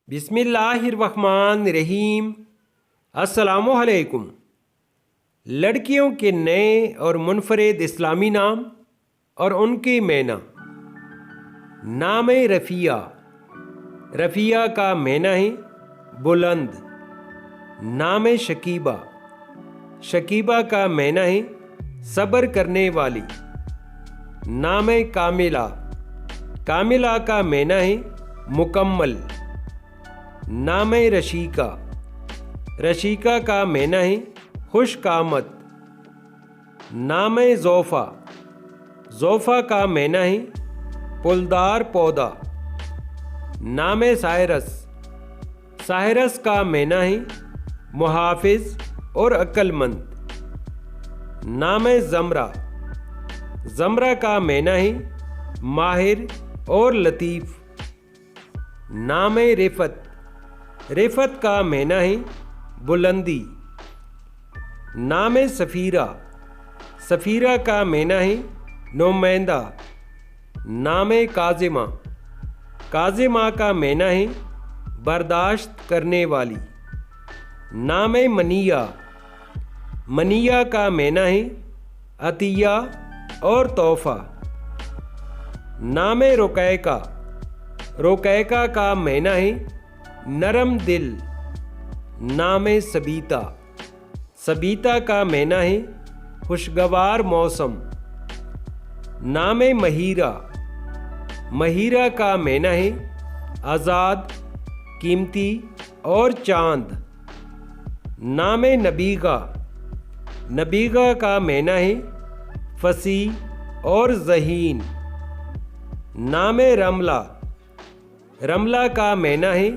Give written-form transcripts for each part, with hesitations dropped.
बिस्मिल्लाहिर्रहमानिर्रहीम। अस्सलामुअलैकुम। लड़कियों के नए और मुनफरिद इस्लामी नाम और उनके मैना। नाम रफ़िया। रफ़िया का मैना है बुलंद। नाम शकीबा। शकीबा का मैना है सब्र करने वाली। नाम कामिला। कामिला का मैना है मुकम्मल। नाम रशीका। रशीका का मैना है खुशकामद। नाम ज़ोफ़ा। ज़ोफ़ा का मैना है फूलदार पौधा। नाम साइरस। साइरस का मैना है मुहाफिज और अक्लमंद। नाम ज़मरा। ज़मरा का मैना है माहिर और लतीफ़। नाम रिफ़त। रिफ़त का मैना है बुलंदी। नाम सफ़ीरा। सफ़ीरा का मैना है नुमाइंदा। नाम काज़िमा। काज़िमा का मैना है बर्दाश्त करने वाली। नाम मनिया। मनिया का मैना है अतिया और तोहफ़ा। नाम रुकैका। रुकैका का मैना है नरम दिल। नाम सबीता। सबीता का मैना है खुशगवार मौसम। नाम महीरा। महीरा का मैना है आज़ाद, कीमती और चांद। नाम नबीगा। नबीगा का मैना है फसीह और ज़हीन। नाम रमला। रमला का मैना है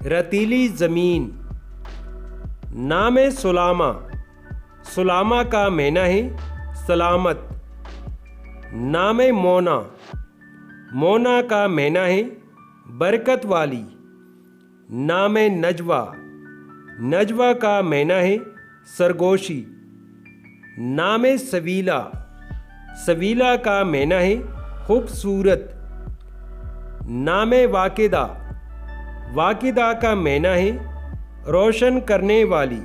रतीली ज़मीन। नाम सुलामा। सुलामा का मैना है सलामत। नाम मोना। मोना का मैना है बरकत वाली। नाम नजवा। नजवा का मैना है सरगोशी। नाम सवीला। सवीला का मैना है खूबसूरत। नाम वाकिदा। वाकिदा का मैना है रोशन करने वाली।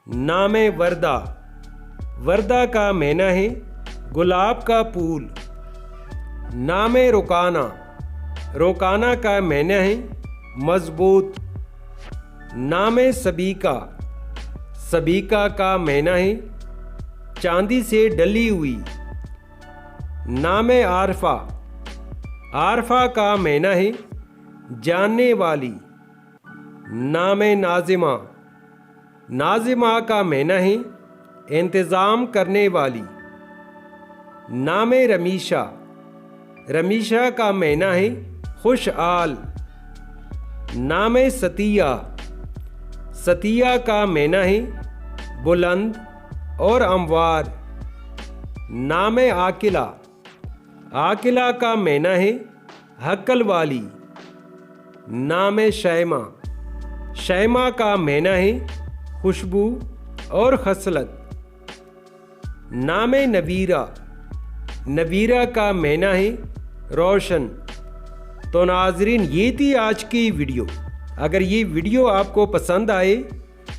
नाम वर्दा। वर्दा का मैना है गुलाब का फूल। नाम रुकाना। रुकाना का मैना है मजबूत। नाम सबीका। सबीका का मैना है चांदी से डली हुई। नाम आरफा। आरफा का मैना है जानने वाली। नाम नाजिमा। नाजिमा का मैना है इंतज़ाम करने वाली। नाम रमीशा। रमीशा का मैना है खुशहाल। नाम सतिया। सतिया का मैना है बुलंद और अमवार। नाम आकिला। आकिला का मैना है हक्ल वाली। नाम शैमा। शैमा का मैना है खुशबू और खसलत। नाम नबीरा। नबीरा का मैना है रोशन। तो नाजरीन, ये थी आज की वीडियो। अगर ये वीडियो आपको पसंद आए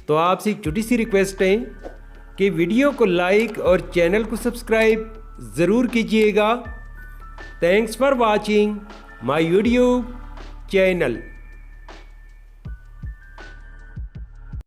तो आपसे एक छोटी सी रिक्वेस्ट है कि वीडियो को लाइक और चैनल को सब्सक्राइब ज़रूर कीजिएगा। Thanks for watching my YouTube channel.